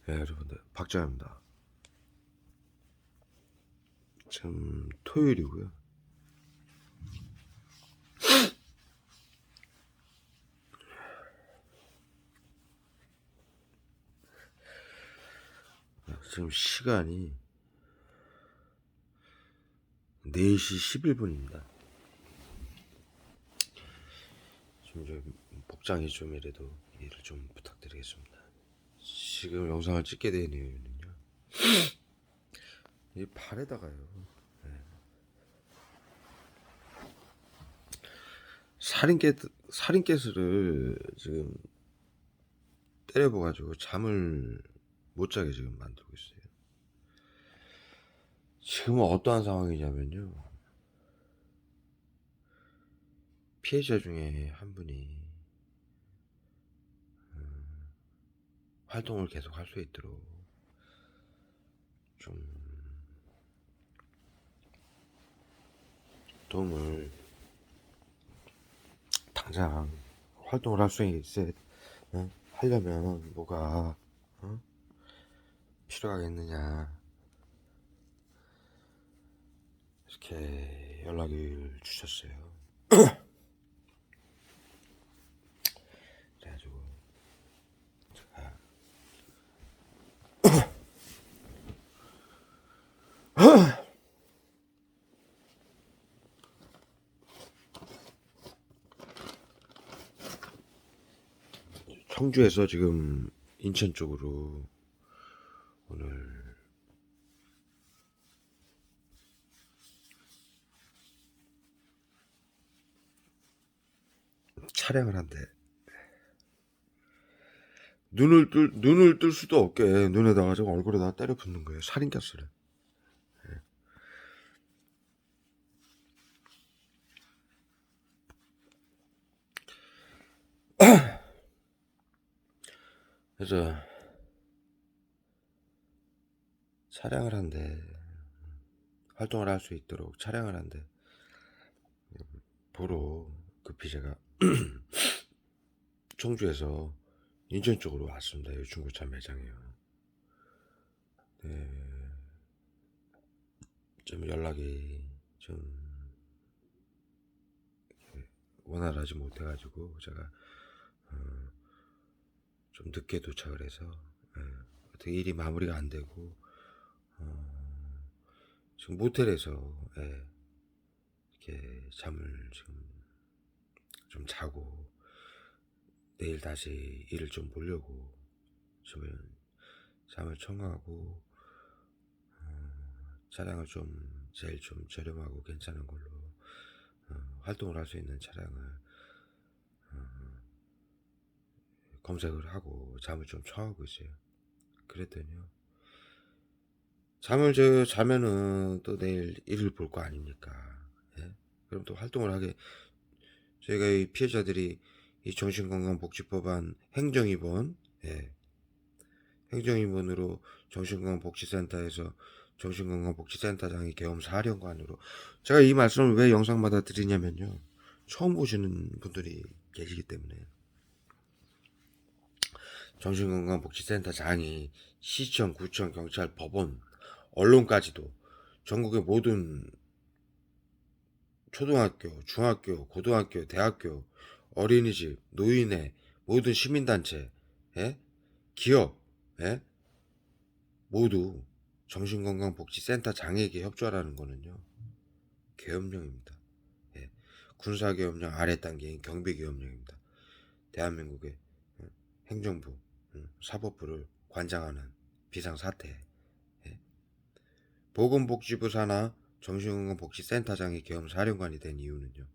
네, 여러분들 박정현입니다. 지금 토요일이고요. 지금 시간이 4시 11분입니다. 지금 좀 복장이 좀 이래도 이해를 좀 부탁드리겠습니다. 지금 영상을 찍게 된 이유는요, 이 발에다가요, 살인가스를 지금 때려봐가지고 잠을 못 자게 지금 만들고 있어요. 지금은 어떠한 상황이냐면요, 피해자 중에 한 분이 활동을 계속 할 수 있도록 좀 도움을, 당장 활동을 할 수 있어 하려면 뭐가 필요하겠느냐, 이렇게 연락을 주셨어요. 그래가지고 제가 청주에서 지금 인천 쪽으로 오늘 차량을 한대. 눈을 뜰 수도 없게 눈에다가 지금 얼굴에다가 때려 붓는 거예요. 살인가스를. 그래서 차량을 한대. 활동을 할 수 있도록 차량을 한대. 보러 급히 제가 청주에서 인천 쪽으로 왔습니다. 이 중고차 매장이요. 네, 좀 연락이 좀 원활하지 못해가지고 제가 좀 늦게 도착을 해서 어떻게 일이 마무리가 안 되고 지금 모텔에서 이렇게 잠을 지금 좀 자고 내일 다시 일을 좀 보려고 지금 잠을 청하고 차량을 좀 제일 좀 저렴하고 괜찮은 걸로 활동을 할 수 있는 차량을 검색을 하고 잠을 좀 청하고 있어요. 그랬더니요, 잠을 자면은 또 내일 일을 볼 거 아닙니까? 예? 그럼 또 활동을 하게, 저희가 이 피해자들이 이 정신건강복지법안 행정입원, 행정입원으로 정신건강복지센터에서 정신건강복지센터장이 계엄 사령관으로, 제가 이 말씀을 왜 영상마다 드리냐면요, 처음 보시는 분들이 계시기 때문에. 정신건강복지센터장이 시청, 구청, 경찰, 법원, 언론까지도 전국의 모든 초등학교, 중학교, 고등학교, 대학교, 어린이집, 노인회, 모든 시민단체, 기업, 모두 정신건강복지센터장에게 협조하라는 거는요, 계엄령입니다. 군사계엄령 아래 단계인 경비계엄령입니다. 대한민국의 행정부, 사법부를 관장하는 비상사태, 보건복지부 산하 정신건강복지센터장이 계엄사령관이 된 이유는요,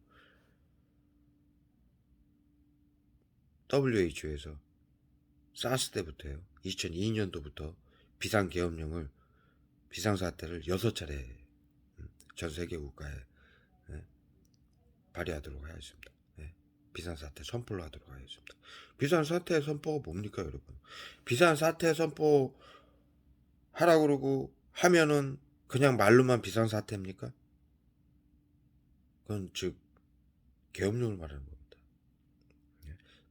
WHO에서 사스 때부터요, 2002년도부터 비상계엄령을, 비상사태를 6차례 전세계 국가에 발의하도록 하였습니다. 비상사태 선포를 하도록 하였습니다. 비상사태 선포가 뭡니까, 여러분? 비상사태 선포 하라고 그러고 하면은 그냥 말로만 비상사태입니까? 그건 즉 계엄령을 말하는 겁니다.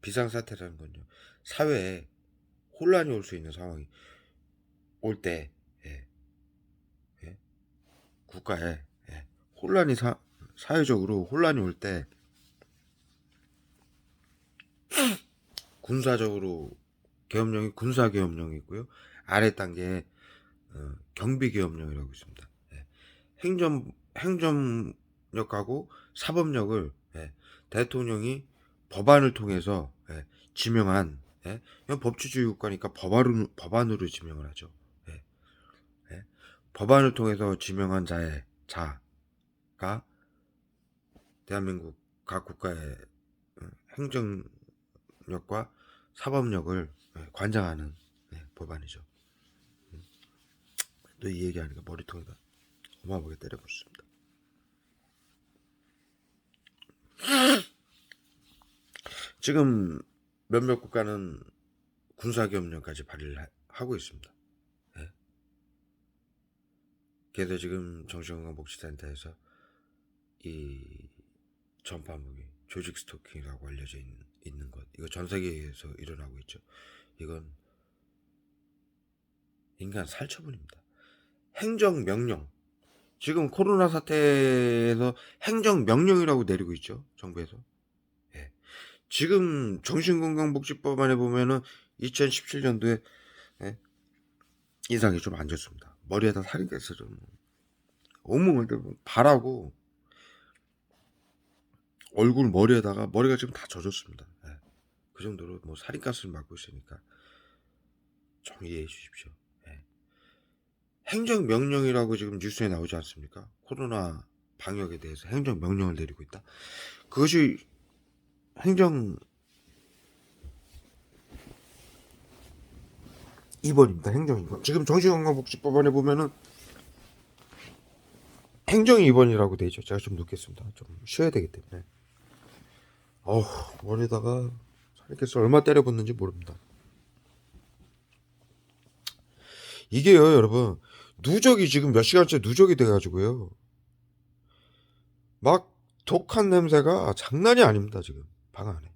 비상사태라는 건요, 사회에 혼란이 올 수 있는 상황이, 올 때, 예, 예, 국가에 혼란이 사회적으로 혼란이 올 때 군사적으로 계엄령이 군사계엄령이고요. 아래 단계에 경비계엄령이라고 있습니다. 예. 행정력하고 사법력을 대통령이 법안을 통해서 지명한, 이건 법치주의 국가니까 법안으로 지명을 하죠. 법안을 통해서 지명한 자가 대한민국 각 국가의 행정력과 사법력을 관장하는 법안이죠. 또 이 얘기하니까 머리통이가 어마어마하게 때려붙습니다. 지금 몇몇 국가는 군사계엄령까지 발의를 하고 있습니다. 그래서 지금 정신건강복지센터에서 이 전파무기 조직 스토킹이라고 알려져 있는 것, 이거 전 세계에서 일어나고 있죠. 이건 인간 살처분입니다. 행정명령, 지금 코로나 사태에서 행정명령이라고 내리고 있죠, 정부에서. 지금 정신건강복지법안에 보면은 2017년도에 인상이 좀 안 좋습니다. 머리에다 살이 깼어. 좀 온몸을 발하고 얼굴 머리에다가 머리가 지금 다 젖었습니다. 그 정도로 뭐 살인가스를 맞고 있으니까 좀 이해해 주십시오. 행정명령이라고 지금 뉴스에 나오지 않습니까? 코로나 방역에 대해서 행정명령을 내리고 있다. 그것이 행정 2번입니다. 행정 2번. 지금 정신건강복지법안에 보면은 행정 2번이라고 돼 있죠. 제가 좀 눕겠습니다. 좀 쉬어야 되기 때문에. 머리에다가 살겠어. 얼마 때려붙는지 모릅니다. 이게요, 여러분. 누적이 지금 몇 시간째 누적이 돼가지고요. 막 독한 냄새가 장난이 아닙니다. 지금 방 안에.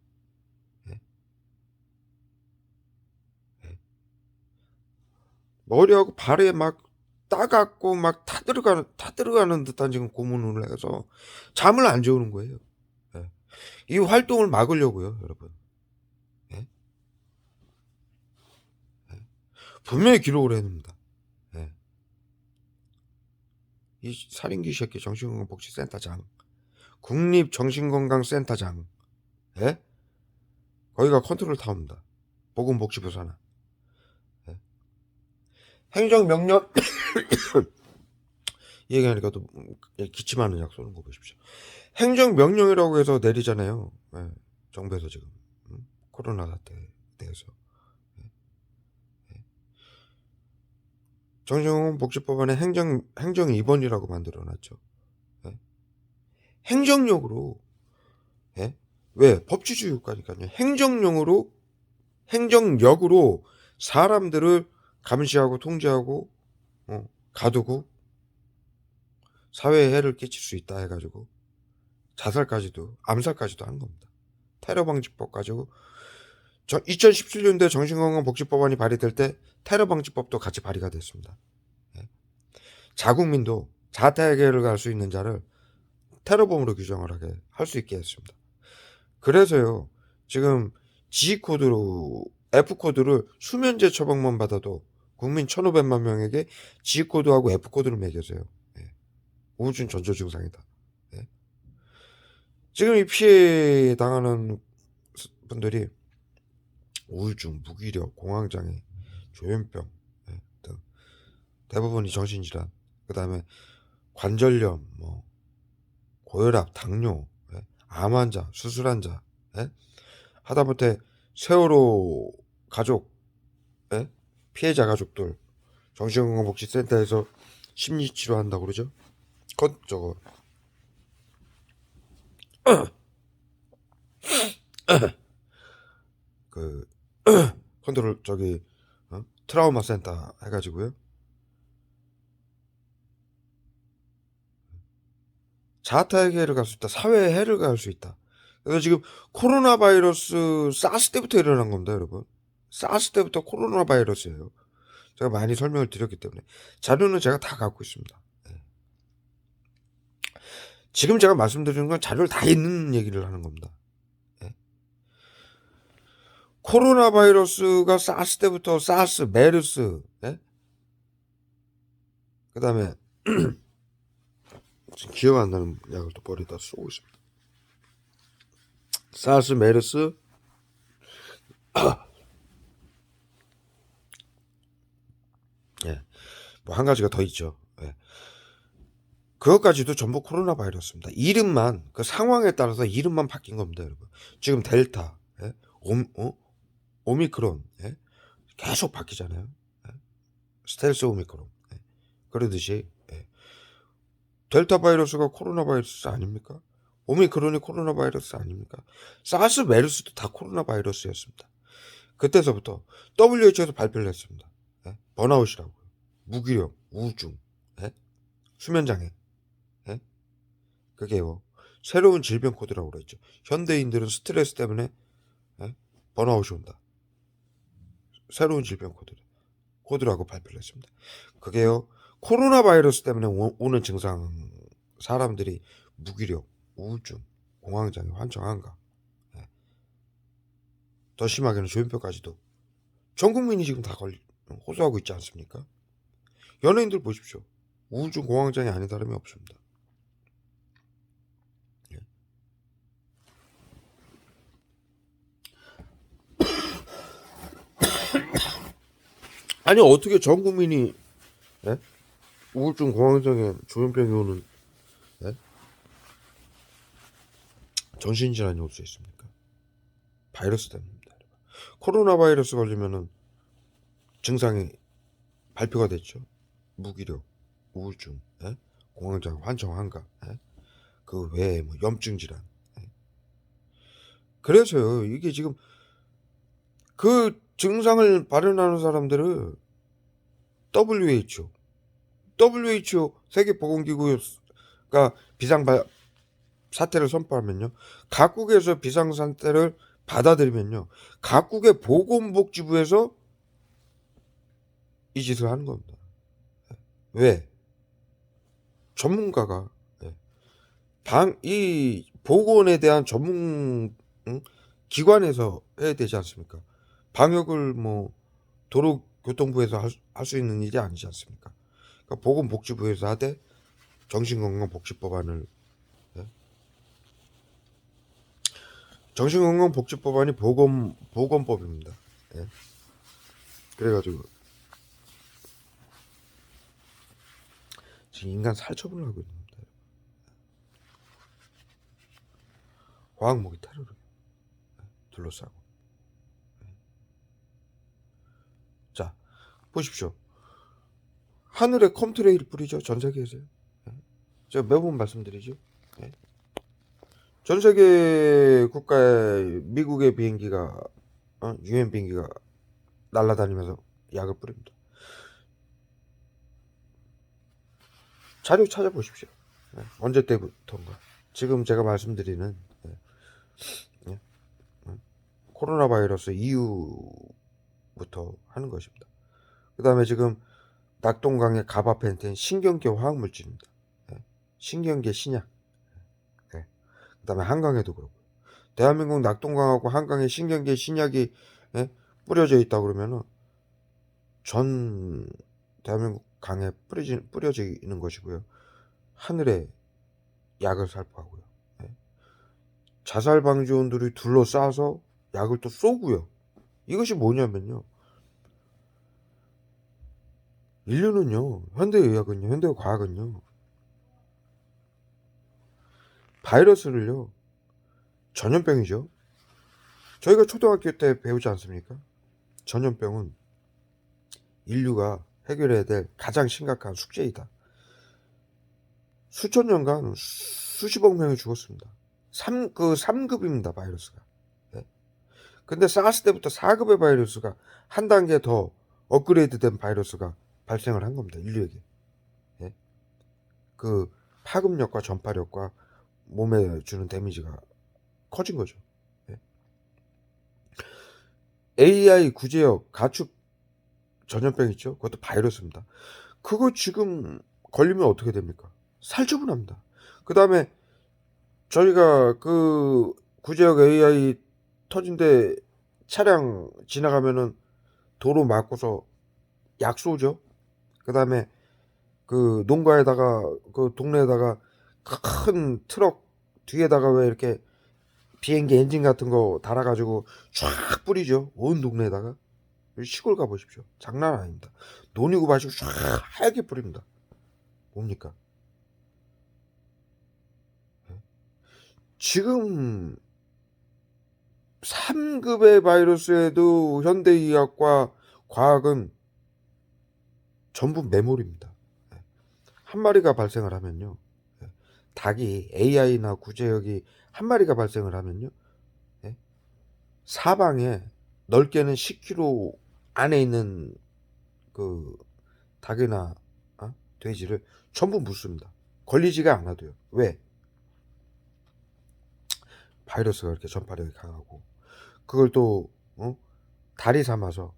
머리하고 발에 막 따갑고 막 타들어가는 듯한 지금 고문을 해서 잠을 안 재우는 거예요. 이 활동을 막으려고요, 여러분. 분명히 기록을 해놓습니다. 이 살인귀 새끼 정신건강복지센터장, 국립정신건강센터장, 거기가 컨트롤 타워입니다. 보건복지부 산하. 행정명령 얘기하니까 또 기침하는 약 쏘는 거 보십시오. 행정명령이라고 해서 내리잖아요. 정부에서 지금 코로나 사태에 대해서. 정신건강복지법안에 행정 2번이라고 만들어놨죠. 행정력으로, 왜? 법치주의 국가니까요. 행정력으로 사람들을 감시하고 통제하고 가두고 사회에 해를 끼칠 수 있다 해가지고 자살까지도 암살까지도 한 겁니다. 테러방지법 가지고 2017년도에 정신건강복지법안이 발의될 때 테러방지법도 같이 발의가 됐습니다. 자국민도 자타해결을 갈 수 있는 자를 테러범으로 규정을 하게 할 수 있게 했습니다. 그래서요, 지금 G코드로 F코드를 수면제 처방만 받아도 국민 1,500만 명에게 G코드하고 F코드를 매겨서요. 우울증 전조 증상이다. 지금 이 피해 당하는 분들이 우울증, 무기력, 공황장애, 조현병 등 대부분이 정신질환, 그 다음에 관절염, 고혈압, 당뇨, 암 환자, 수술 환자, 하다못해 세월호 가족, 피해자 가족들 정신건강복지센터에서 심리치료한다고 그러죠. 저거 그 컨트롤 트라우마 센터 해가지고요. 자타해결을 갈 수 있다. 사회에 해를 가할 수 있다. 그래서 지금 코로나 바이러스 사스 때부터 일어난 겁니다, 여러분. 사스 때부터 코로나 바이러스예요. 제가 많이 설명을 드렸기 때문에 자료는 제가 다 갖고 있습니다. 예. 지금 제가 말씀드리는 건 자료를 다 있는 얘기를 하는 겁니다. 예. 코로나 바이러스가 사스 때부터 사스, 메르스, 예? 그 다음에 지금 기억 안 나는 약을 또 버리다 쏘고 있습니다. 사스, 메르스, 예, 뭐 한 가지가 더 있죠. 예. 그것까지도 전부 코로나 바이러스입니다. 이름만, 그 상황에 따라서 이름만 바뀐 겁니다, 여러분. 지금 델타, 예? 오미크론, 예? 계속 바뀌잖아요. 예? 스텔스 오미크론. 예? 그러듯이, 예. 델타 바이러스가 코로나 바이러스 아닙니까? 오미크론이 코로나 바이러스 아닙니까? 사스, 메르스도 다 코로나 바이러스였습니다. 그때서부터 WHO에서 발표를 했습니다. 예? 번아웃이라고요. 무기력, 우울증, 예? 수면장애. 예? 그게요. 새로운 질병 코드라고 그랬죠. 현대인들은 스트레스 때문에 예? 번아웃이 온다. 새로운 질병 코드라고 발표를 했습니다. 그게요. 코로나 바이러스 때문에 오는 증상, 사람들이 무기력, 우울증, 공황장애, 환청한가, 예. 더 심하게는 조현병까지도 전 국민이 지금 다 호소하고 있지 않습니까? 연예인들 보십시오. 우울증, 공황장애 아닌 사람이 없습니다. 예. 아니 어떻게 전 국민이 예? 우울증, 공황장애, 조현병이 오는 예? 정신질환이 올 수 있습니까? 바이러스 때문입니다. 코로나 바이러스 걸리면은 증상이 발표가 됐죠. 무기력, 우울증, 예? 공황장애, 환청한가, 예? 그 외에 뭐 염증 질환. 예? 그래서요. 이게 지금 그 증상을 발현하는 사람들을 WHO 세계보건기구가 사태를 선포하면요. 각국에서 비상사태를 받아들이면요. 각국의 보건복지부에서 이 짓을 하는 겁니다. 왜? 전문가가 이 보건에 대한 전문 기관에서 해야 되지 않습니까? 방역을 뭐 도로교통부에서 할 수 있는 일이 아니지 않습니까? 그러니까 보건복지부에서 하되 정신건강복지법안을 정신건강복지법안이 보건법입니다. 예. 그래가지고 지금 인간 살처분을 하고 있는 겁니다. 과학무기 테러를 둘러싸고. 자, 보십시오. 하늘에 컴트레일 뿌리죠. 전 세계에서요. 제가 매번 말씀드리죠. 전 세계 국가에 미국의 비행기가 유엔 비행기가 날아다니면서 약을 뿌립니다. 자료 찾아보십시오. 언제 때부터인가. 지금 제가 말씀드리는 코로나 바이러스 이후부터 하는 것입니다. 그 다음에 지금 낙동강의 가바펜틴 신경계 화학물질입니다. 신경계 신약. 그 다음에 한강에도 그렇고. 대한민국 낙동강하고 한강에 신경계 신약이 뿌려져 있다 그러면은 전 대한민국 강에 뿌려져 있는 것이고요. 하늘에 약을 살포하고요. 자살 방지원들이 둘러싸서 약을 또 쏘고요. 이것이 뭐냐면요. 인류는요, 현대의학은요, 현대과학은요, 바이러스를요, 전염병이죠. 저희가 초등학교 때 배우지 않습니까? 전염병은 인류가 해결해야 될 가장 심각한 숙제이다. 수천 년간 수십억 명이 죽었습니다. 3급입니다, 바이러스가. 근데 사스 때부터 4급의 바이러스가 한 단계 더 업그레이드 된 바이러스가 발생을 한 겁니다, 인류에게. 그 파급력과 전파력과 몸에 주는 데미지가 커진 거죠. AI 구제역 가축 전염병 있죠? 그것도 바이러스입니다. 그거 지금 걸리면 어떻게 됩니까? 살처분합니다. 그다음에 저희가 그 구제역 AI 터진 데 차량 지나가면은 도로 막고서 약 쏘죠. 그다음에 그 농가에다가 그 동네에다가 큰 트럭 뒤에다가 왜 이렇게 비행기 엔진 같은 거 달아 가지고 쫙 뿌리죠. 온 동네에다가. 시골 가 보십시오. 장난 아닙니다. 논이고 밭이고 쫙 하얗게 뿌립니다. 뭡니까? 지금 3급의 바이러스에도 현대의학과 과학은 전부 메모리입니다. 한 마리가 발생을 하면요. 닭이 AI나 구제역이 한 마리가 발생을 하면요. 사방에 넓게는 10km 안에 있는 그 닭이나 돼지를 전부 묻습니다. 걸리지가 않아도요. 왜? 바이러스가 이렇게 전파력이 강하고 그걸 또 다리 삼아서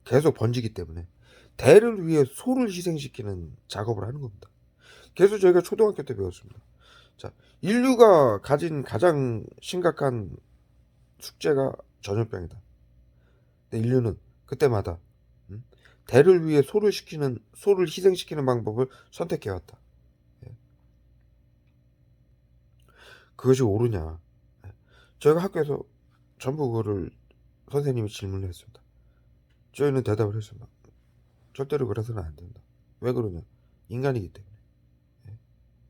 계속 번지기 때문에 대를 위해 소를 희생시키는 작업을 하는 겁니다. 그래서 저희가 초등학교 때 배웠습니다. 자, 인류가 가진 가장 심각한 숙제가 전염병이다. 근데 인류는 그때마다 대를 위해 소를 희생시키는 방법을 선택해왔다. 그것이 옳으냐? 저희가 학교에서 전부 그거를 선생님이 질문을 했습니다. 저희는 대답을 했습니다. 절대로 그래서는 안 된다. 왜 그러냐? 인간이기 때문에.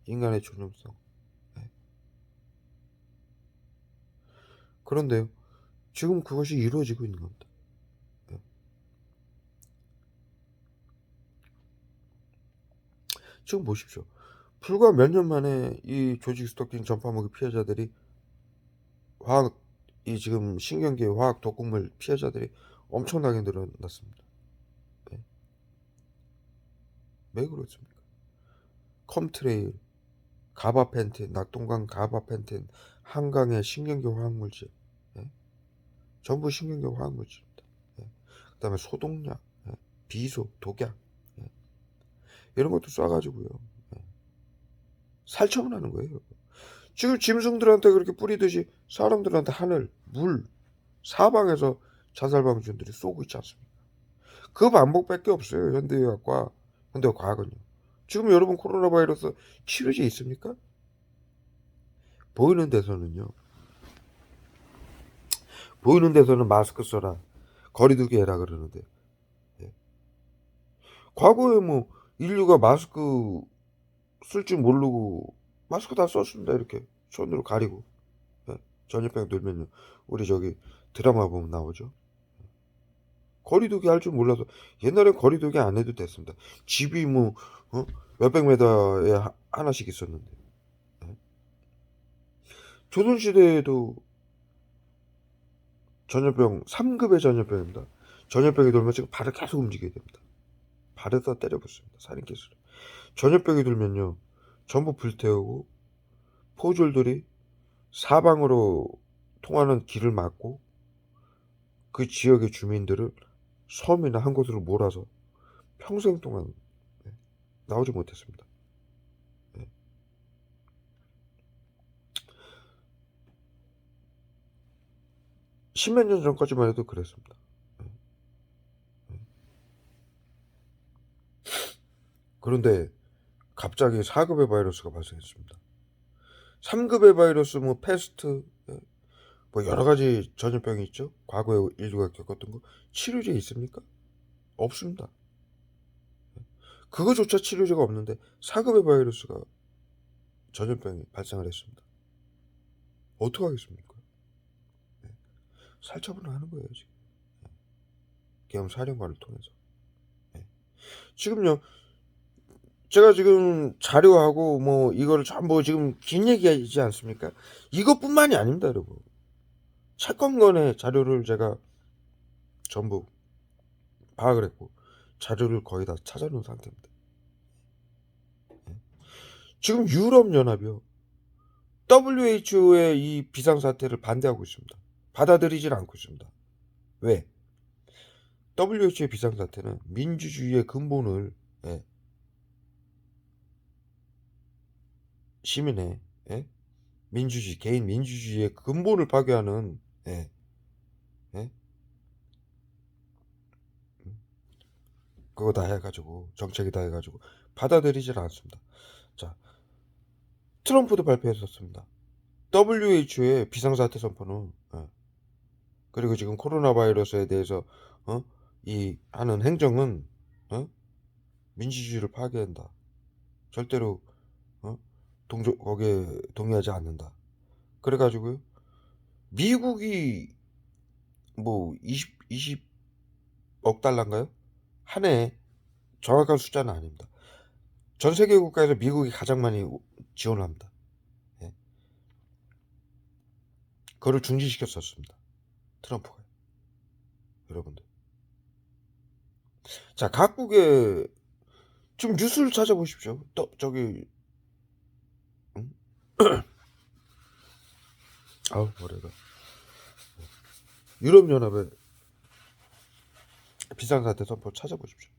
인간의 존엄성. 그런데요, 지금 그것이 이루어지고 있는 겁니다. 지금 보십시오. 불과 몇 년 만에 이 조직 스토킹 전파먹이 피해자들이 이 지금 신경계 화학 독극물 피해자들이 엄청나게 늘어났습니다. 왜 그렇습니까? 컴트레일, 가바펜틴, 낙동강 가바펜틴, 한강의 신경계 화학물질, 전부 신경계 화학물질입니다. 그 다음에 소독약, 비소, 독약, 이런 것도 쏴가지고요. 살처분하는 거예요. 지금 짐승들한테 그렇게 뿌리듯이 사람들한테 하늘, 물, 사방에서 자살방지원들이 쏘고 있지 않습니까? 그 방법밖에 없어요. 현대의학과, 현대과학은요. 지금 여러분 코로나 바이러스 치료제 있습니까? 보이는 데서는요. 보이는 데서는 마스크 써라, 거리두기 해라 그러는데, 과거에 뭐 인류가 마스크 쓸 줄 모르고 마스크 다 썼습니다. 이렇게 손으로 가리고. 전염병 들면요, 우리 저기 드라마 보면 나오죠. 거리두기 할 줄 몰라서 옛날엔 거리두기 안 해도 됐습니다. 집이 뭐 몇백 미터에 하나씩 있었는데. 조선시대에도 전염병 3급의 전염병입니다. 전염병이 돌면 지금 발을 계속 움직여야 됩니다. 발에다 때려 붙습니다. 살인기술을. 전염병이 들면요, 전부 불태우고 포졸들이 사방으로 통하는 길을 막고 그 지역의 주민들을 섬이나 한 곳으로 몰아서 평생 동안 나오지 못했습니다. 십몇 년 전까지만 해도 그랬습니다. 그런데 갑자기 4급의 바이러스가 발생했습니다. 3급의 바이러스, 뭐 패스트, 뭐 여러 가지 전염병이 있죠. 과거에 인류가 겪었던 거. 치료제 있습니까? 없습니다. 그거조차 치료제가 없는데 4급의 바이러스가 전염병이 발생을 했습니다. 어떡하겠습니까? 살처분을 하는 거예요, 지금. 계엄 사령관을 통해서. 지금요, 제가 지금 자료하고 뭐 이거를 전부 지금 긴 얘기하지 않습니까? 이것뿐만이 아닙니다, 여러분. 채권권의 자료를 제가 전부 파악을 했고 자료를 거의 다 찾아놓은 상태입니다. 지금 유럽연합이요, WHO의 이 비상사태를 반대하고 있습니다. 받아들이질 않고 있습니다. 왜? WHO의 비상사태는 민주주의의 근본을 시민의 민주주의, 개인 민주주의의 근본을 파괴하는 그거 다 해가지고 정책이 다 해가지고 받아들이질 않습니다. 자, 트럼프도 발표했었습니다. WHO의 비상사태 선포는 그리고 지금 코로나 바이러스에 대해서 이 하는 행정은 민주주의를 파괴한다. 절대로 거기에 동의하지 않는다. 그래가지고요, 미국이 뭐 20억 달러인가요? 한 해, 정확한 숫자는 아닙니다. 전 세계 국가에서 미국이 가장 많이 지원을 합니다. 그거를 중지시켰었습니다. 트럼프가. 여러분들. 자, 각국의 지금 뉴스를 찾아보십시오. 또 저기 아우 머리가. 유럽연합의 비상사태 선포 찾아보십시오.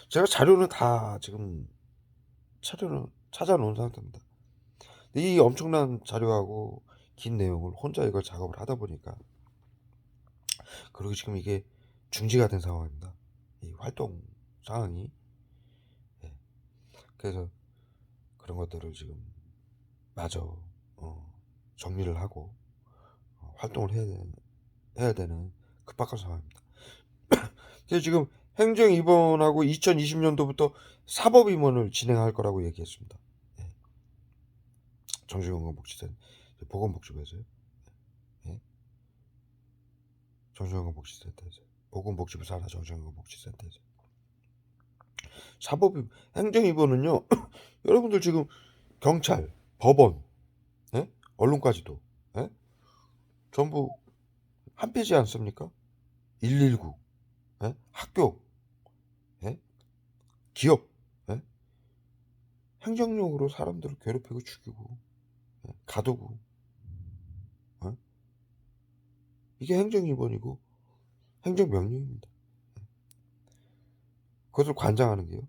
제가 자료는 다 지금 찾아놓은 상태입니다. 이 엄청난 자료하고 긴 내용을 혼자 이걸 작업을 하다 보니까, 그리고 지금 이게 중지가 된 상황입니다. 이 활동 상황이. 그래서 그런 것들을 지금 마저 정리를 하고 활동을 해야 되는 급박한 상황입니다. 그래서 지금 행정 입원하고 2020년도부터 사법 입원을 진행할 거라고 얘기했습니다. 정신건강복지센터, 보건복지부에서요. 정신건강복지센터에서, 보건복지부 산하 정신건강복지센터에서 사법 행정 입원은요. 여러분들 지금 경찰, 법원, 언론까지도 전부 한 페이지 않습니까? 119, 학교, 기업, 행정력으로 사람들을 괴롭히고 죽이고 가두고, 이게 행정입원이고 행정명령입니다. 그것을 관장하는 게요,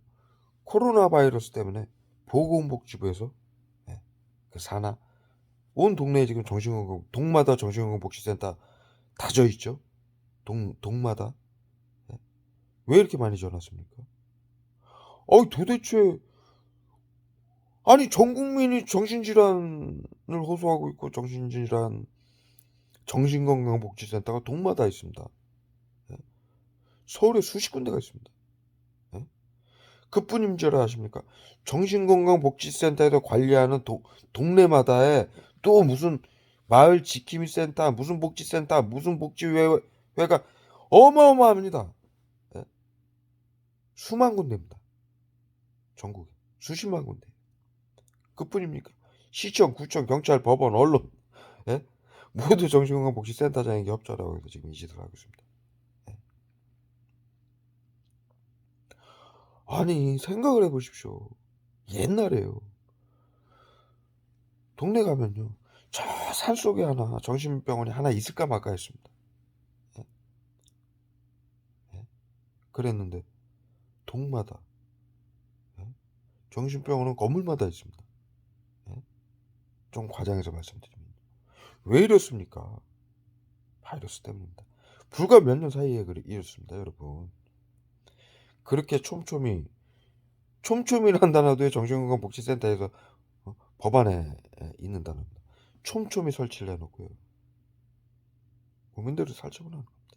코로나 바이러스 때문에 보건복지부에서 그 산하 온 동네에 지금 동마다 정신건강복지센터 다져 있죠. 동마다. 왜 이렇게 많이 지어놨습니까? 도대체 아니 전 국민이 정신질환을 호소하고 있고 정신건강복지센터가 동마다 있습니다. 서울에 수십 군데가 있습니다. 그뿐임줄 아십니까? 정신건강복지센터에서 관리하는 동네마다에 또 무슨 마을 지킴이 센터, 무슨 복지센터, 무슨 복지회가 어마어마합니다. 수만 군데입니다. 전국에 수십만 군데. 그뿐입니까? 시청, 구청, 경찰, 법원, 언론 모두 정신건강복지센터장에게 협조하라고 해서 지금 이 짓을 하고 있습니다. 아니 생각을 해보십시오. 옛날에요, 동네 가면요, 저 산속에 하나 정신병원이 하나 있을까 말까 했습니다. 그랬는데 동마다 정신병원은 건물마다 있습니다. 좀 과장해서 말씀드리면 왜 이렇습니까? 바이러스 때문입니다. 불과 몇 년 사이에 이렇습니다, 여러분. 그렇게 촘촘이란 단어도요, 정신건강복지센터에서 법안에 있는 단어입니다. 촘촘히 설치를 해놓고요, 국민들을 살처분하는 겁니다.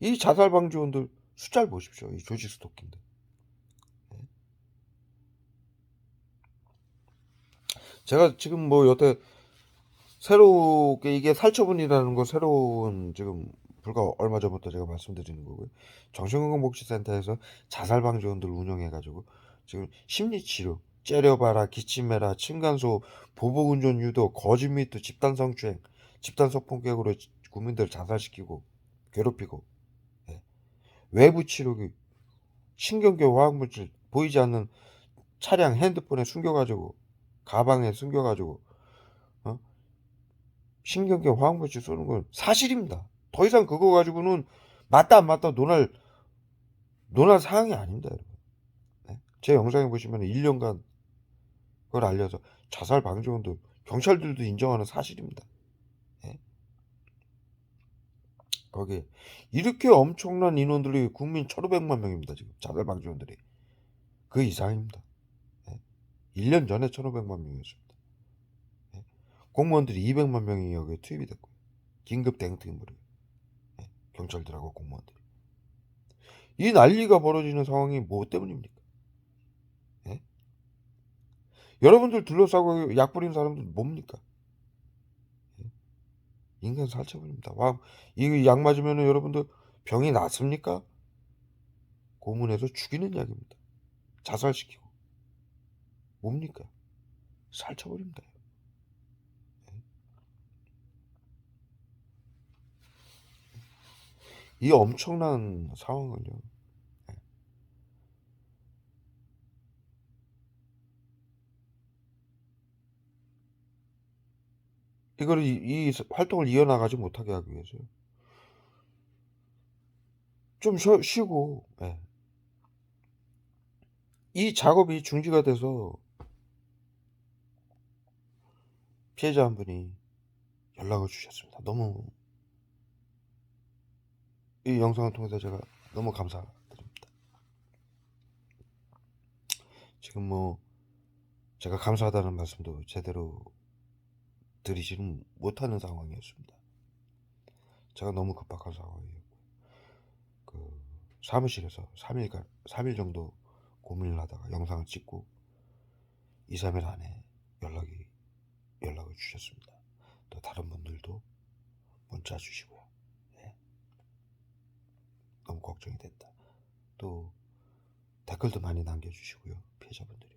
이 자살방지원들 숫자를 보십시오. 이 조지 스토킹들. 제가 지금 뭐 여태 새롭게 이게 살처분이라는 거 새로운 지금 불과 얼마 전부터 제가 말씀드리는 거고요. 정신건강복지센터에서 자살방지원들 운영해가지고 지금 심리치료, 째려봐라, 기침해라, 층간소음, 보복운전 유도, 거짓미투, 집단성추행, 집단속폭행으로 국민들을 자살시키고 괴롭히고, 외부 치료기, 신경계 화학물질 보이지 않는 차량 핸드폰에 숨겨가지고, 가방에 숨겨가지고 신경계 화학물질 쏘는 건 사실입니다. 더 이상 그거 가지고는 맞다 안 맞다 논할 사항이 아닙니다, 여러분. 네? 제 영상에 보시면 1년간 그걸 알려서 자살 방지원도 경찰들도 인정하는 사실입니다. 네? 거기에 이렇게 엄청난 인원들이 국민 1,500만 명입니다. 지금 자살 방지원들이 그 이상입니다. 네? 1년 전에 1,500만 명이었습니다. 네? 공무원들이 200만 명이 여기에 투입이 됐고요. 긴급 대응팀으로 경찰들하고 공무원들이. 이 난리가 벌어지는 상황이 뭐 때문입니까? 예? 여러분들 둘러싸고 약 부리는 사람들 뭡니까? 예? 인간 살처분입니다. 이 약 맞으면 여러분들 병이 낫습니까? 고문해서 죽이는 약입니다. 자살시키고. 뭡니까? 살처분입니다. 예? 이 엄청난 상황을요. 예. 이거를 이 활동을 이어나가지 못하게 하기 위해서 좀 쉬고 예. 이 작업이 중지가 돼서 피해자 한 분이 연락을 주셨습니다. 너무 이 영상을 통해서 제가 너무 감사드립니다. 지금 뭐 제가 감사하다는 말씀도 제대로 드리지는 못하는 상황이었습니다. 제가 너무 급박한 상황이었고 그 사무실에서 3일 정도 고민을 하다가 영상을 찍고 2, 3일 안에 연락을 주셨습니다. 또 다른 분들도 문자 주시고요. 네. 너무 걱정이 됐다. 또 댓글도 많이 남겨주시고요. 피해자분들이.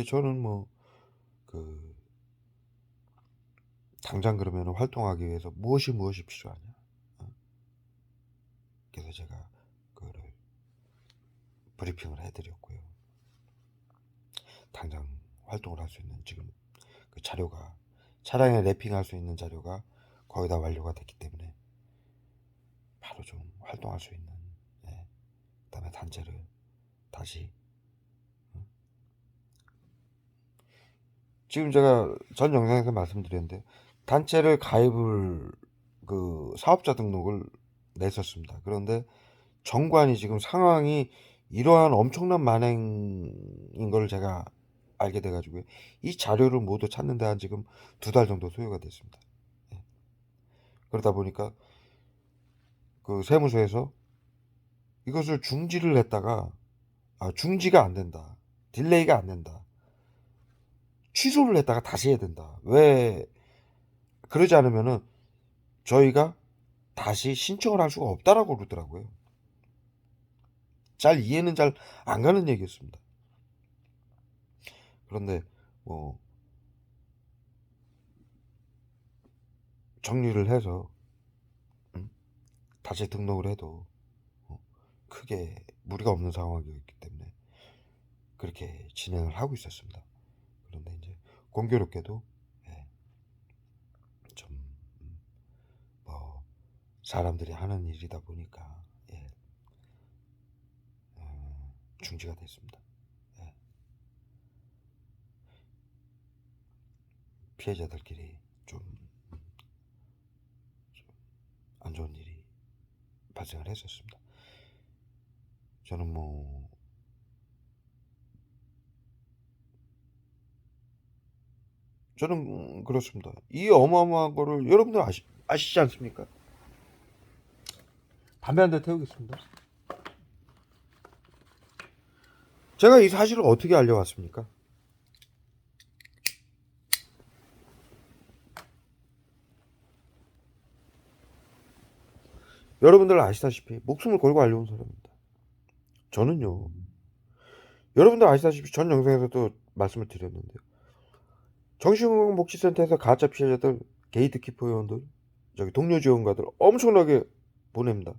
저는 당장 그러면 활동하기 위해서 무엇이 필요하냐. 그래서 제가 그거를 브리핑을 해드렸고요. 당장 활동을 할 수 있는 지금 그 자료가 차량에 랩핑할 수 있는 자료가 거의 다 완료가 됐기 때문에 바로 좀 활동할 수 있는 그다음에 단체를 다시 지금 제가 전 영상에서 말씀드렸는데 단체를 가입을 그 사업자 등록을 냈었습니다. 그런데 정관이 지금 상황이 이러한 엄청난 만행인 걸 제가 알게 돼가지고요. 이 자료를 모두 찾는 데 한 지금 2달 정도 소요가 됐습니다. 그러다 보니까 그 세무서에서 이것을 중지를 했다가 중지가 안 된다. 딜레이가 안 된다. 취소를 했다가 다시 해야 된다. 왜 그러지 않으면은 저희가 다시 신청을 할 수가 없다라고 그러더라고요. 이해는 잘 안 가는 얘기였습니다. 그런데 정리를 해서 다시 등록을 해도 크게 무리가 없는 상황이었기 때문에 그렇게 진행을 하고 있었습니다. 그런데 이제 공교롭게도 좀 사람들이 하는 일이다 보니까 중지가 됐습니다. 피해자들끼리 좀 안 좋은 일이 발생을 했었습니다. 저는 그렇습니다. 이 어마어마한 거를 여러분들 아시지 않습니까? 담배 한 대 태우겠습니다. 제가 이 사실을 어떻게 알려왔습니까? 여러분들 아시다시피 목숨을 걸고 알려온 사람입니다. 저는요. 여러분들 아시다시피 전 영상에서도 말씀을 드렸는데요. 정신건강복지센터에서 가짜 피해자들, 게이트키퍼 회원들, 동료 지원가들 엄청나게 보냅니다.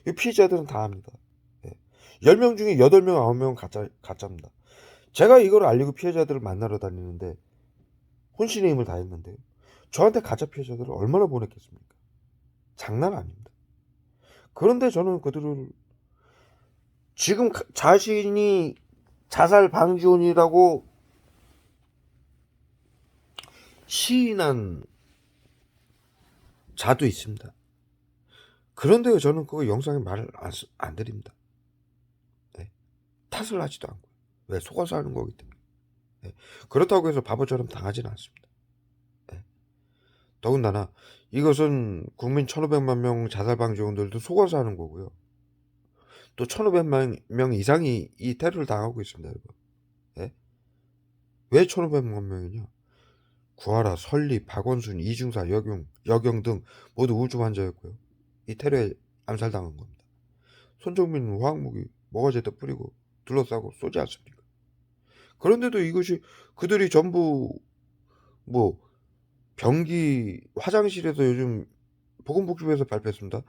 이 피해자들은 다 압니다. 10명 중에 8명, 9명은 가짜입니다. 제가 이걸 알리고 피해자들을 만나러 다니는데 혼신의 힘을 다했는데요. 저한테 가짜 피해자들을 얼마나 보냈겠습니까? 장난 아닙니다. 그런데 저는 그들을 지금 자신이 자살 방지원이라고 시인한 자도 있습니다. 그런데 저는 그 영상에 말을 안 드립니다. 네. 탓을 하지도 않고. 왜? 속아서 하는 거기 때문에. 네. 그렇다고 해서 바보처럼 당하지는 않습니다. 네. 더군다나 이것은 국민 1,500만 명 자살방지원들도 속아서 하는 거고요. 또 1,500만 명 이상이 이 테러를 당하고 있습니다, 여러분. 네? 왜 1,500만 명이냐? 구하라, 설리, 박원순, 이중사, 여경 등 모두 우주 환자였고요. 이 테러에 암살당한 겁니다. 손정민은 화학무기 모가지에다 뿌리고 둘러싸고 쏘지 않습니까? 그런데도 이것이 그들이 전부 뭐 변기 화장실에서 요즘 보건복지부에서 발표했습니다.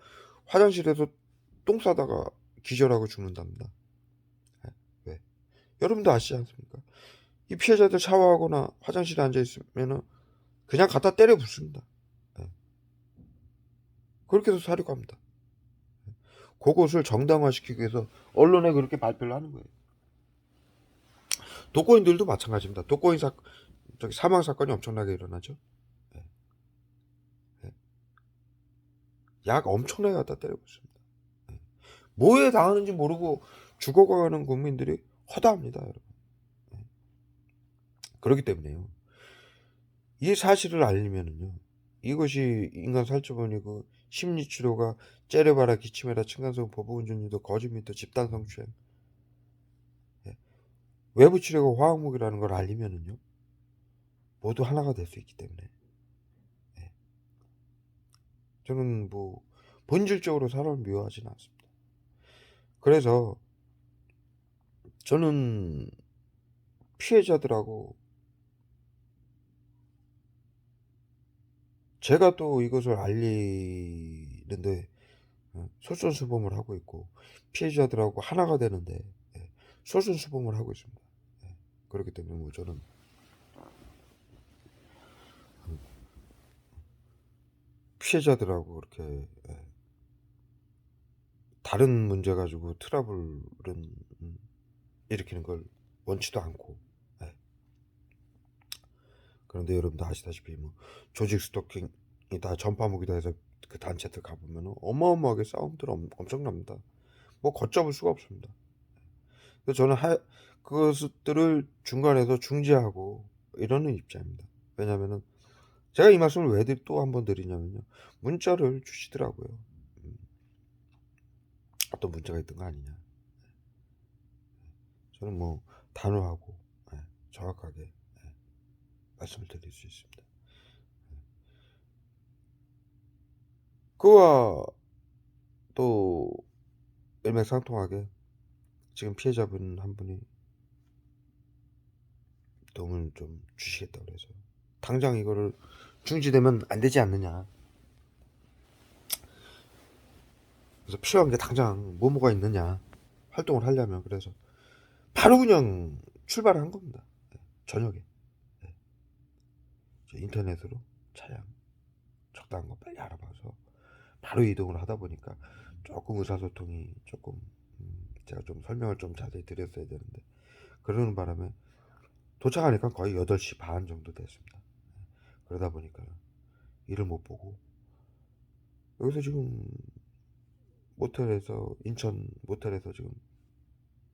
화장실에서 똥 싸다가 기절하고 죽는답니다. 왜? 여러분도 아시지 않습니까? 이 피해자들 샤워하거나 화장실에 앉아 있으면은 그냥 갖다 때려 붓습니다. 그렇게 해서 사려고 합니다. 그것을 정당화시키기 위해서 언론에 그렇게 발표를 하는 거예요. 독거인들도 마찬가지입니다. 독거인 사망 사건이 엄청나게 일어나죠. 예. 예. 약 엄청나게 갖다 때려붓습니다. 예. 뭐에 당하는지 모르고 죽어가는 국민들이 허다합니다, 여러분. 예. 그렇기 때문에요. 이 사실을 알리면은요, 이것이 인간 살처분이고 심리치료가 째려봐라 기침해라 층간소음 보복운전유도 거짓미터 집단 성추행, 예. 외부 치료가 화학무기라는 걸 알리면은요, 모두 하나가 될 수 있기 때문에, 예. 저는 뭐 본질적으로 사람을 미워하지는 않습니다. 그래서 저는 피해자들하고 제가 또 이것을 알리는데 솔선수범을 하고 있고 피해자들하고 하나가 되는데 솔선수범을 하고 있습니다. 그렇기 때문에 뭐 저는 피해자들하고 그렇게 다른 문제 가지고 트러블은 일으키는 걸 원치도 않고, 그런데 여러분도 아시다시피 뭐 조직 스토킹이 다 전파무기다 해서 그 단체들 가보면 어마어마하게 싸움들 엄청납니다. 뭐 걷잡을 수가 없습니다. 그래서 저는 그것들을 중간에서 중재하고 이러는 입장입니다. 왜냐면은 제가 이 말씀을 왜 또 한 번 드리냐면요, 문자를 주시더라고요. 어떤 문자가 있던 거 아니냐. 저는 뭐 단호하고 정확하게 말씀을 드릴 수 있습니다. 그와 또 일맥상통하게 지금 피해자분 한 분이 도움을 좀 주시겠다고 그래서 당장 이거를 중지되면 안 되지 않느냐. 그래서 필요한 게 당장 뭐가 있느냐, 활동을 하려면. 그래서 바로 그냥 출발을 한 겁니다. 저녁에 인터넷으로 차량 적당한 거 빨리 알아봐서 바로 이동을 하다 보니까 조금 의사소통이 조금 제가 좀 설명을 좀 자세히 드렸어야 되는데, 그러는 바람에 도착하니까 거의 8시 반 정도 됐습니다. 그러다 보니까 일을 못 보고 여기서 지금 모텔에서, 인천 모텔에서 지금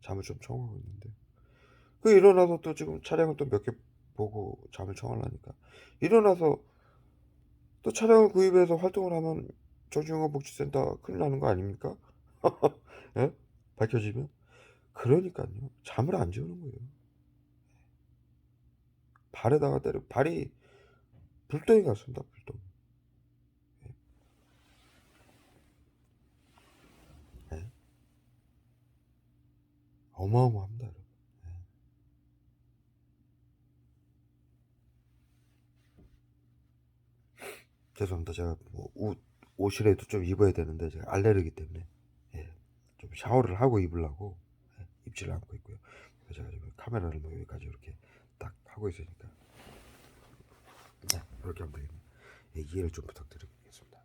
잠을 좀 청하고 있는데, 그 일어나서 또 지금 차량을 또 몇 개 보고 잠을 청하려니까 일어나서 또 차량을 구입해서 활동을 하면 정신건강복지센터 큰일 나는 거 아닙니까? 예? 밝혀지면. 그러니까요, 잠을 안 재우는 거예요. 발에다가 때려 발이 불덩이 같습니다. 불덩이. 예? 어마어마합니다, 여러분. 죄송합니다. 제가 뭐 옷이라도 좀 입어야 되는데 제가 알레르기 때문에 좀 샤워를 하고 입으려고 입지를 않고 있고요. 그래서 제가 지금 카메라를 뭐 여기까지 이렇게 딱 하고 있으니까 이렇게 하면 되겠네요. 이해를 좀 부탁드리겠습니다.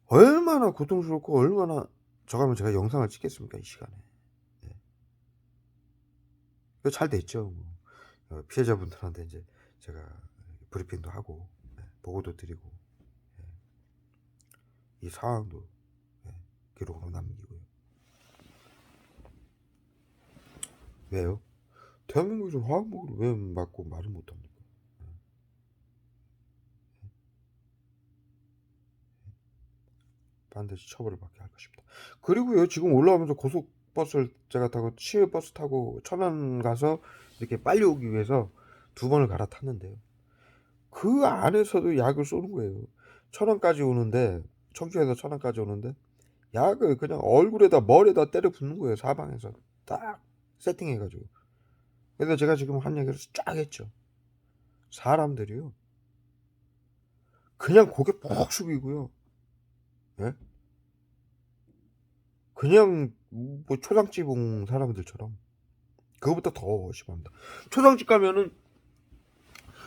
얼마나 고통스럽고 얼마나 저가면 제가 영상을 찍겠습니까 이 시간에. 예. 잘 됐죠. 피해자분들한테 이제 제가 브리핑도 하고 보고도 드리고 이 상황도 기록으로 남기고요. 왜요? 대한민국에서 화학무기를 왜 맞고 말을 못합니까? 반드시 처벌을 받게 할 것입니다. 그리고요 지금 올라오면서 고속버스를 제가 타고 시외버스 타고 천안 가서 이렇게 빨리 오기 위해서 2번을 갈아탔는데요. 그 안에서도 약을 쏘는 거예요. 천안까지 오는데 청주에서 천안까지 오는데 약을 그냥 얼굴에다 머리에다 때려 붓는 거예요. 사방에서 딱 세팅해 가지고. 그래서 제가 지금 한 얘기를 쫙 했죠. 사람들이요 그냥 고개 푹 숙이고요. 예? 그냥 뭐 초상집 온 사람들처럼 그거보다 더 심합니다. 초상집 가면은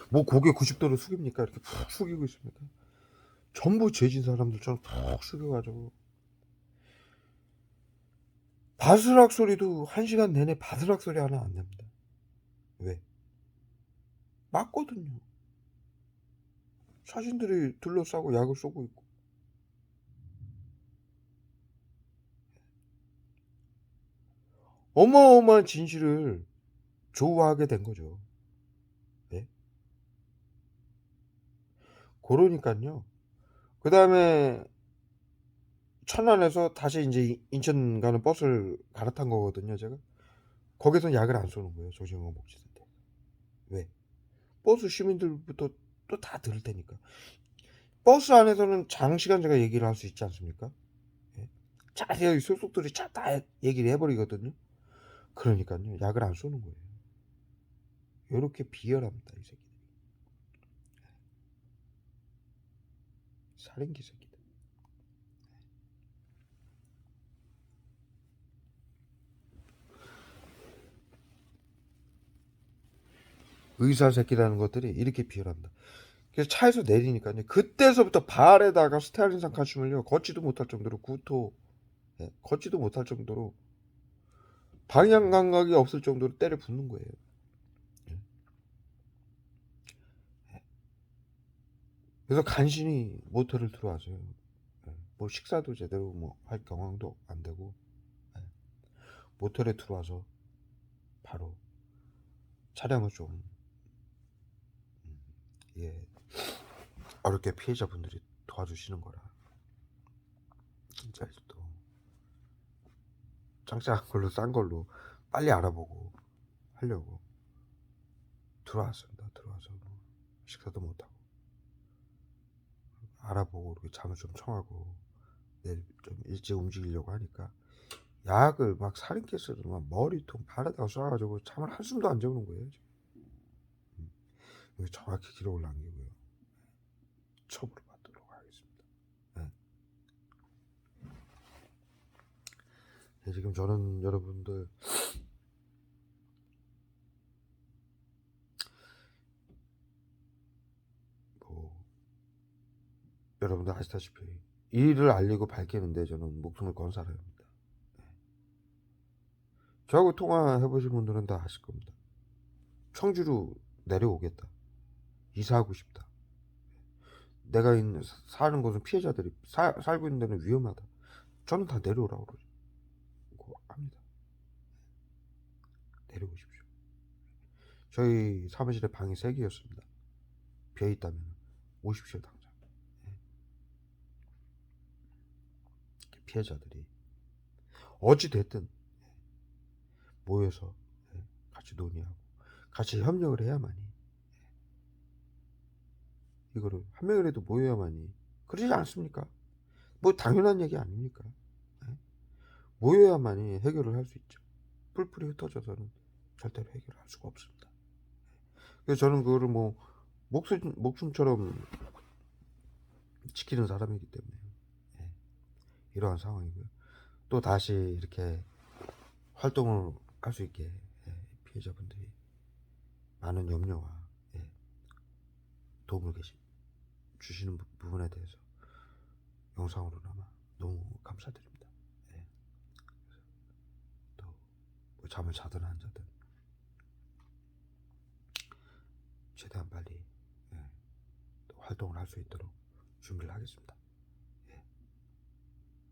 뭐 고개 90도로 숙입니까? 이렇게 푹 숙이고 있습니다. 전부 죄진 사람들처럼 푹 숙여가지고 바스락 소리도 1시간 내내 바스락 소리 하나 안 납니다. 왜? 맞거든요. 자신들이 둘러싸고 약을 쏘고 있고. 어마어마한 진실을 조우하게 된 거죠. 예? 그러니까요. 그 다음에 천안에서 다시 이제 인천 가는 버스를 갈아탄 거거든요, 제가. 거기서는 약을 안 쏘는 거예요, 조정호 복지센터. 왜? 버스 시민들부터 또 다 들을 테니까. 버스 안에서는 장시간 제가 얘기를 할 수 있지 않습니까? 예? 자세히 소속들이 다 얘기를 해버리거든요. 그러니까요, 약을 안 쏘는 거예요. 요렇게 비열합니다, 이 새끼들. 살인기 새끼들. 의사 새끼라는 것들이 이렇게 비열합니다. 그래서 차에서 내리니까요. 그때서부터 발에다가 스테아린산 칼슘을요. 걷지도 못할 정도로 구토, 걷지도 못할 정도로 방향 감각이 없을 정도로 때려 붓는 거예요. 그래서 간신히 모텔을 들어와서요. 뭐 식사도 제대로 뭐 할 경황도 안 되고 모텔에 들어와서 바로 차량을 좀 어렵게 피해자분들이 도와주시는 거라 진짜 또 짱짱한 걸로 싼 걸로 빨리 알아보고 하려고 들어왔습니다. 들어와서 뭐 식사도 못하고 알아보고 이렇게 잠을 좀 청하고 내일 좀 일찍 움직이려고 하니까 약을 막 살인캐스를 막 머리통 발에다가 쏴가지고 잠을 한숨도 안 재우는 거예요. 여기 정확히 기록을 남기고요. 처벌을 받도록 하겠습니다. 지금 저는 여러분들 뭐 여러분들 아시다시피 이를 알리고 밝히는데 저는 목숨을 건 사람입니다. 저하고 통화해 보신 분들은 다 아실 겁니다. 청주로 내려오겠다. 이사하고 싶다. 내가 사는 곳은 피해자들이 살고 있는 데는 위험하다. 저는 다 내려오라고 그러고 합니다. 내려오십시오. 저희 사무실에 방이 3개였습니다. 비어있다면 오십시오 당장. 피해자들이 어찌됐든 모여서 같이 논의하고 같이 협력을 해야만이 이거를 한 명이라도 모여야만이 그러지 않습니까? 뭐 당연한 얘기 아닙니까? 모여야만이 해결을 할 수 있죠. 뿔뿔이 흩어져서는 절대로 해결할 수가 없습니다. 그래서 저는 그거를 뭐 목숨처럼 지키는 사람이기 때문에 이러한 상황이고요. 또 다시 이렇게 활동을 할 수 있게 피해자분들이 많은 염려와 도움을 주시는 부분에 대해서 영상으로나마 너무 감사드립니다. 예. 또뭐 잠을 자든 안 자든 최대한 빨리 또 활동을 할 수 있도록 준비를 하겠습니다. 예.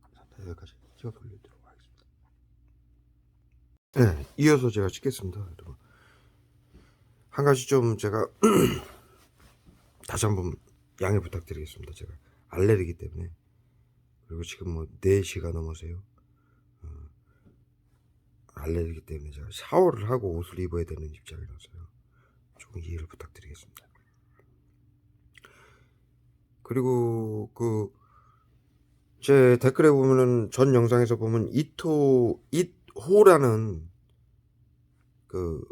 감사합니다. 여기까지 찍어 돌리도록 하겠습니다. 네, 이어서 제가 찍겠습니다. 여러분. 한 가지 좀 제가 다시 한번 양해 부탁드리겠습니다. 제가 알레르기 때문에, 그리고 지금 뭐 4시가 넘어서요. 알레르기 때문에 제가 샤워를 하고 옷을 입어야 되는 입장이라서요. 조금 이해를 부탁드리겠습니다. 그리고 제 댓글에 보면은 전 영상에서 보면 it호라는 그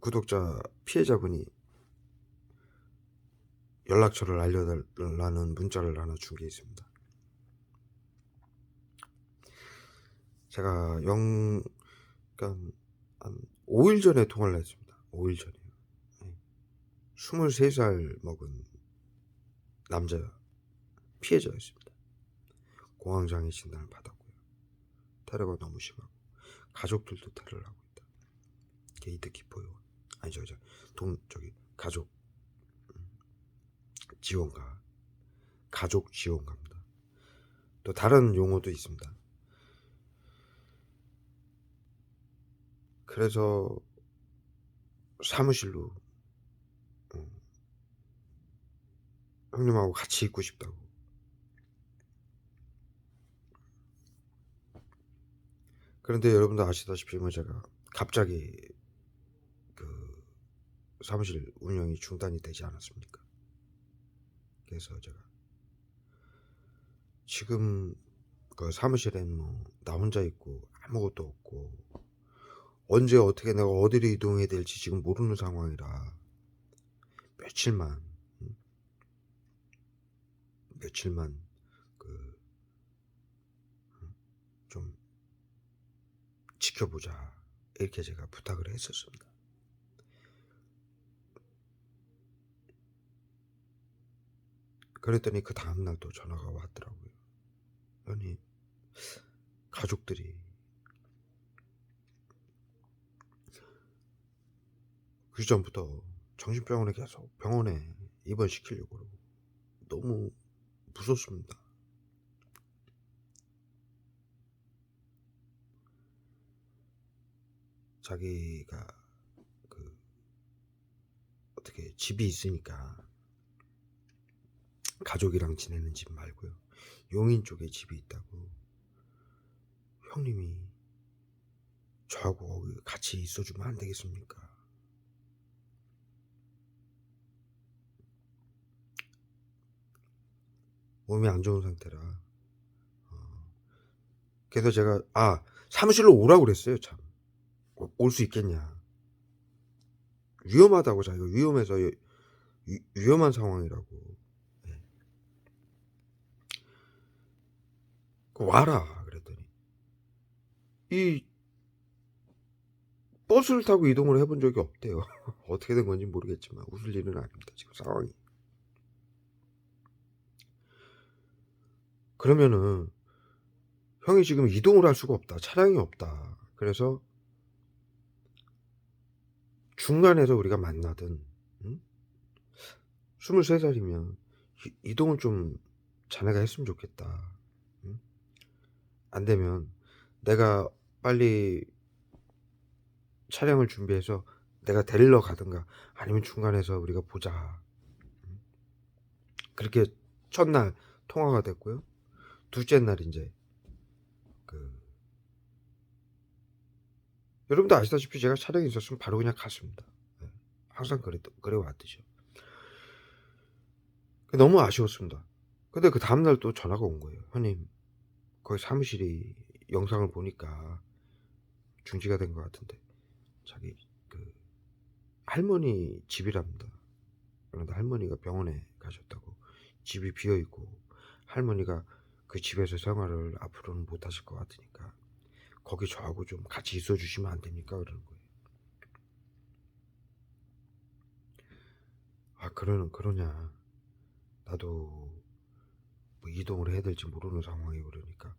구독자 피해자분이 연락처를 알려달라는 문자를 하나 준 게 있습니다. 제가 그러니까 한 5일 전에 통화를 했습니다. 5일 전에요. 23살 먹은 남자 피해자였습니다. 공황장애 진단을 받았고요. 테러가 너무 심하고 가족들도 테러를 하고 있다. 게이트 키포요. 아니 가족 지원가, 가족 지원가입니다. 또 다른 용어도 있습니다. 그래서 사무실로 형님하고 같이 있고 싶다고. 그런데 여러분도 아시다시피 뭐 제가 갑자기 그 사무실 운영이 중단이 되지 않았습니까? 그래서 제가 지금 그 사무실엔 뭐 나 혼자 있고 아무것도 없고 언제 어떻게 내가 어디로 이동해야 될지 지금 모르는 상황이라 며칠만 좀 지켜보자, 이렇게 제가 부탁을 했었습니다. 그랬더니 그 다음날 또 전화가 왔더라고요. 아니, 가족들이 그 전부터 정신병원에 계속 병원에 입원시키려고 그러고 너무 무섭습니다. 자기가 어떻게 집이 있으니까 가족이랑 지내는 집 말고요, 용인 쪽에 집이 있다고. 형님이 저하고 거기 같이 있어주면 안 되겠습니까? 몸이 안 좋은 상태라. 그래서 제가 사무실로 오라고 그랬어요. 참, 올 수 있겠냐, 위험하다고. 자기가 위험해서 위험한 상황이라고. 네. 와라 그랬더니 이 버스를 타고 이동을 해본 적이 없대요. 어떻게 된 건지 모르겠지만 웃을 일은 아닙니다, 지금 상황이. 그러면은 형이 지금 이동을 할 수가 없다, 차량이 없다. 그래서 중간에서 우리가 만나든, 23살이면 이동을 좀 자네가 했으면 좋겠다. 안 되면 내가 빨리 차량을 준비해서 내가 데리러 가든가, 아니면 중간에서 우리가 보자. 그렇게 첫날 통화가 됐고요. 둘째 날 이제 여러분도 아시다시피 제가 차량이 있었으면 바로 그냥 갔습니다. 항상 그래 왔듯이요. 너무 아쉬웠습니다. 근데 그 다음날 또 전화가 온 거예요. 형님, 거기 사무실이 영상을 보니까 중지가 된 것 같은데 자기 할머니 집이랍니다. 그런데 할머니가 병원에 가셨다고, 집이 비어있고 할머니가 그 집에서 생활을 앞으로는 못 하실 것 같으니까 거기 저하고 좀 같이 있어 주시면 안 됩니까? 그러는 거예요. 그러냐. 나도 뭐 이동을 해야 될지 모르는 상황이고 그러니까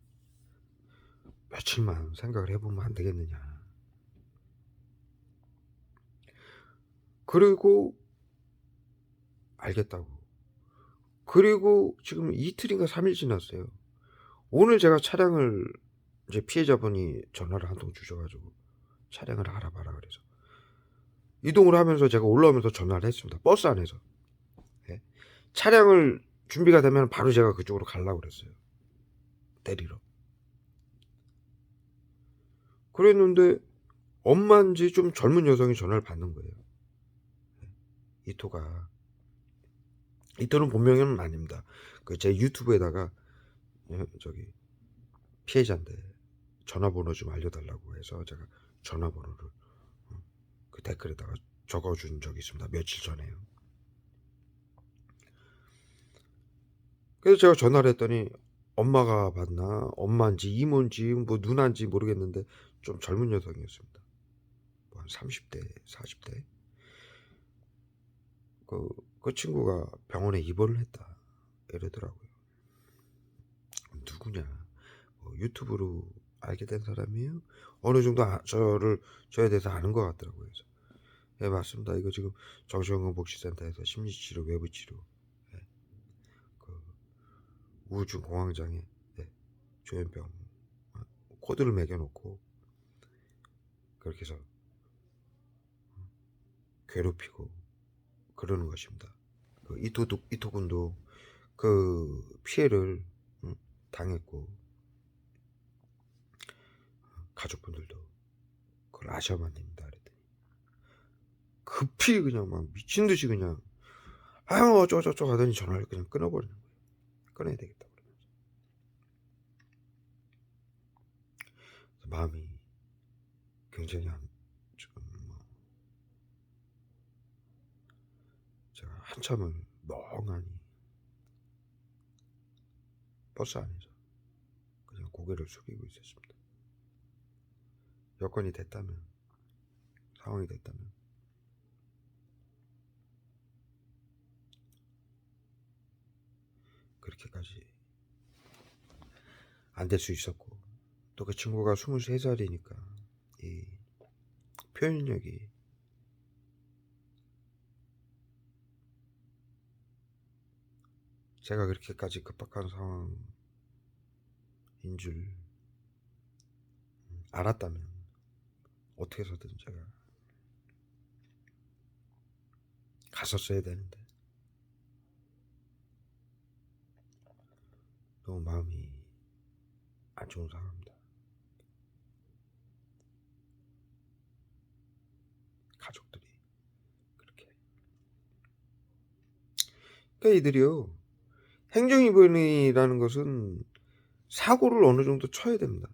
며칠만 생각을 해보면 안 되겠느냐. 그리고 알겠다고. 그리고 지금 이틀인가 3일 지났어요. 오늘 제가 차량을 이제 피해자분이 전화를 한 통 주셔가지고 차량을 알아봐라 그래서 이동을 하면서 제가 올라오면서 전화를 했습니다. 버스 안에서. 예. 차량을 준비가 되면 바로 제가 그쪽으로 가려고 그랬어요. 데리러. 그랬는데 엄마인지 좀 젊은 여성이 전화를 받는 거예요. 이토는 본명은 아닙니다. 그 제 유튜브에다가 저기 피해자인데 전화번호 좀 알려달라고 해서 제가 전화번호를 그 댓글에다가 적어준 적이 있습니다. 며칠 전에요. 그래서 제가 전화를 했더니 엄마가 받나 엄마인지 이모인지 뭐 누나인지 모르겠는데 좀 젊은 여성이었습니다. 뭐 한 30대 40대 그 친구가 병원에 입원을 했다 이러더라고요. 누구냐 유튜브로 알게 된 사람이에요. 어느 정도 저에 대해서 아는 것 같더라고요. 그래서 예 맞습니다. 이거 지금 정신건강복지센터에서 심리치료 외부치료 그 우울증 공황장애 조현병 코드를 매겨놓고 그렇게 해서 괴롭히고 그러는 것입니다. 그 이토군도 그 피해를 당했고 가족분들도 그걸 아셔야만 됩니다. 그랬더니 급히 그냥 막 미친 듯이 그냥 어쩌고저쩌고 하더니 전화를 그냥 끊어버리는 거예요. 끊어야 되겠다 그러면서 마음이 굉장히 지금 제가 한참을 멍하니 버스 안에서 그냥 고개를 숙이고 있었습니다. 여건이 됐다면 상황이 됐다면 그렇게까지 안 될 수 있었고 또 그 친구가 23살이니까 이 표현력이 제가 그렇게까지 급박한 상황인 줄 알았다면 어떻게 해서든 제가 갔었어야 되는데 너무 마음이 안 좋은 상황입니다. 가족들이 그렇게 그러니까 이들이요 행정입원이라는 것은 사고를 어느 정도 쳐야 됩니다.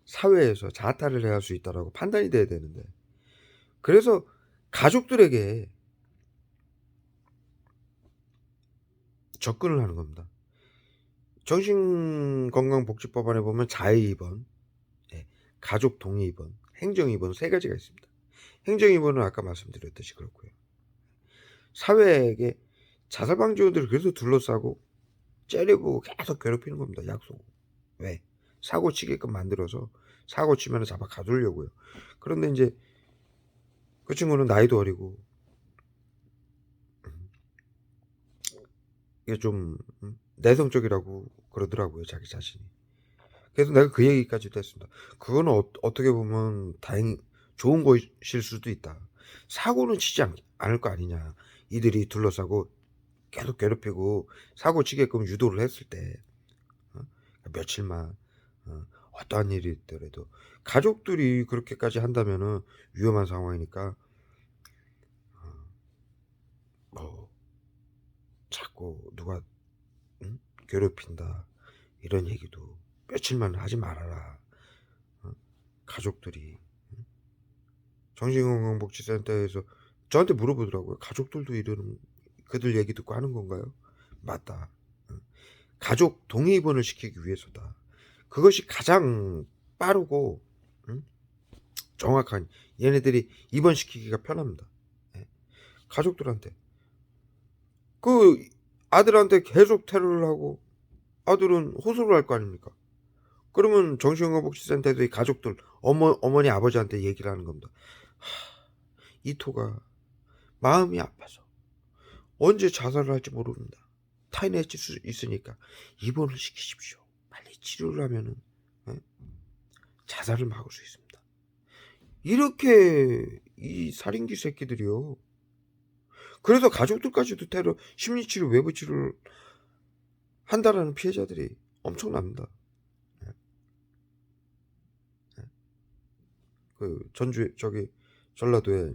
사회에서 자탈을 해야 할 수 있다라고 판단이 돼야 되는데 그래서 가족들에게 접근을 하는 겁니다. 정신건강복지법안에 보면 자의입원, 가족 동의입원, 행정입원 3가지가 있습니다. 행정입원은 아까 말씀드렸듯이 그렇고요. 사회에게 자살방지원들을 그래서 둘러싸고 째리고 계속 괴롭히는 겁니다. 약속. 왜? 사고 치게끔 만들어서 사고 치면 잡아 가두려고요. 그런데 이제 그 친구는 나이도 어리고 이게 좀 내성적이라고 그러더라고요. 자기 자신이. 그래서 내가 그 얘기까지도 했습니다. 그건 어떻게 보면 다행히 좋은 것일 수도 있다. 사고는 치지 않을 거 아니냐. 이들이 둘러싸고 계속 괴롭히고 사고 치게끔 유도를 했을 때 며칠만 어떠한 일이 있더라도 가족들이 그렇게까지 한다면은 위험한 상황이니까 뭐 자꾸 누가 괴롭힌다 이런 얘기도 며칠만 하지 말아라. 가족들이 정신건강복지센터에서 저한테 물어보더라고요. 가족들도 이러는 그들 얘기 듣고 하는 건가요? 맞다. 가족 동의 입원을 시키기 위해서다. 그것이 가장 빠르고 정확한 얘네들이 입원시키기가 편합니다. 가족들한테 그 아들한테 계속 테러를 하고 아들은 호소를 할 거 아닙니까? 그러면 정신건강복지센터에서 이 가족들 어머니 아버지한테 얘기를 하는 겁니다. 이토가 마음이 아파서 언제 자살을 할지 모릅니다. 타인해칠 수 있으니까 입원을 시키십시오. 빨리 치료를 하면은 자살을 막을 수 있습니다. 이렇게 이 살인귀 새끼들이요. 그래서 가족들까지도 테러 심리치료 외부 치료를 한다라는 피해자들이 엄청납니다. 그 전라도에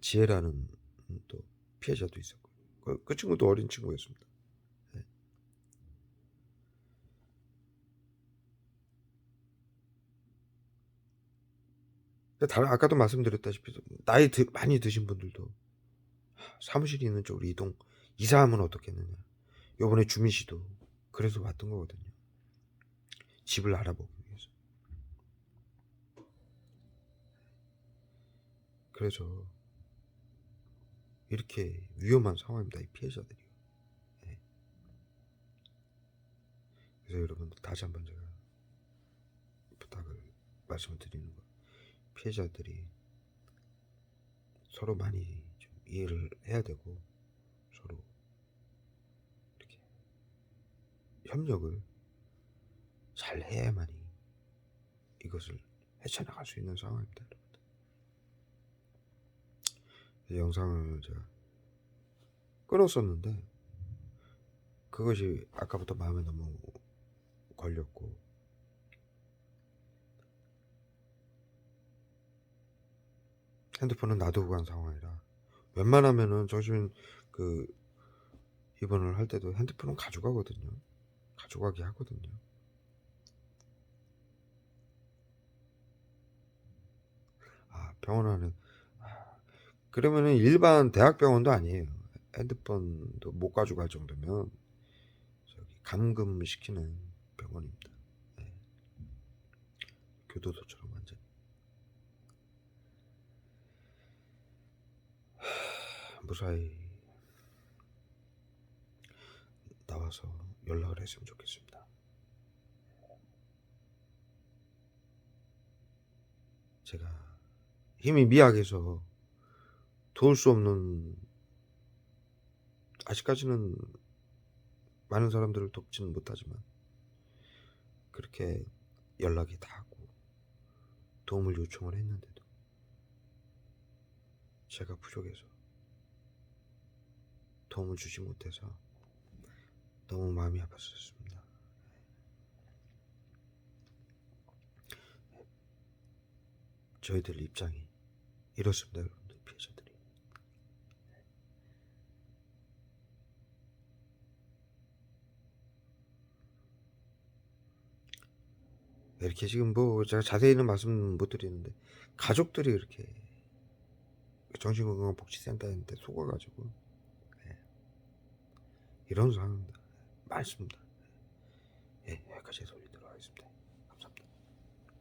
지혜라는 또 피해자도 있었고 그 친구도 어린 친구였습니다. 아까도 말씀드렸다시피 나이 많이 드신 분들도 사무실이 있는 쪽으로 이사하면 어떻겠느냐. 요번에 주민 씨도 그래서 왔던 거거든요. 집을 알아보기 위해서. 그래서 이렇게 위험한 상황입니다. 이 피해자들이. 그래서 여러분들 다시 한번 제가 부탁을 말씀을 드리는 거. 피해자들이 서로 많이 좀 이해를 해야 되고 서로 이렇게 협력을 잘 해야만이 이것을 헤쳐나갈 수 있는 상황입니다. 영상을 제가 끊었었는데 그것이 아까부터 마음에 너무 걸렸고 핸드폰은 놔두고 간 상황이라 웬만하면은 입원을 할 때도 핸드폰은 가져가거든요. 가져가게 하거든요. 병원 안에 그러면은 일반 대학병원도 아니에요. 핸드폰도 못 가져갈 정도면 감금시키는 병원입니다. 교도소처럼 완전. 무사히 나와서 연락을 했으면 좋겠습니다. 제가 힘이 미약해서 도울 수 없는, 아직까지는 많은 사람들을 돕지는 못하지만 그렇게 연락이 닿고 도움을 요청을 했는데도 제가 부족해서 도움을 주지 못해서 너무 마음이 아팠었습니다. 저희들 입장이 이렇습니다, 여러분들, 피해자들이. 이렇게 지금 제가 자세히는 말씀 못 드리는데 가족들이 이렇게 정신건강복지센터인데 속아가지고 이런 상황 많습니다. 여기까지 해서 올리도록 하겠습니다.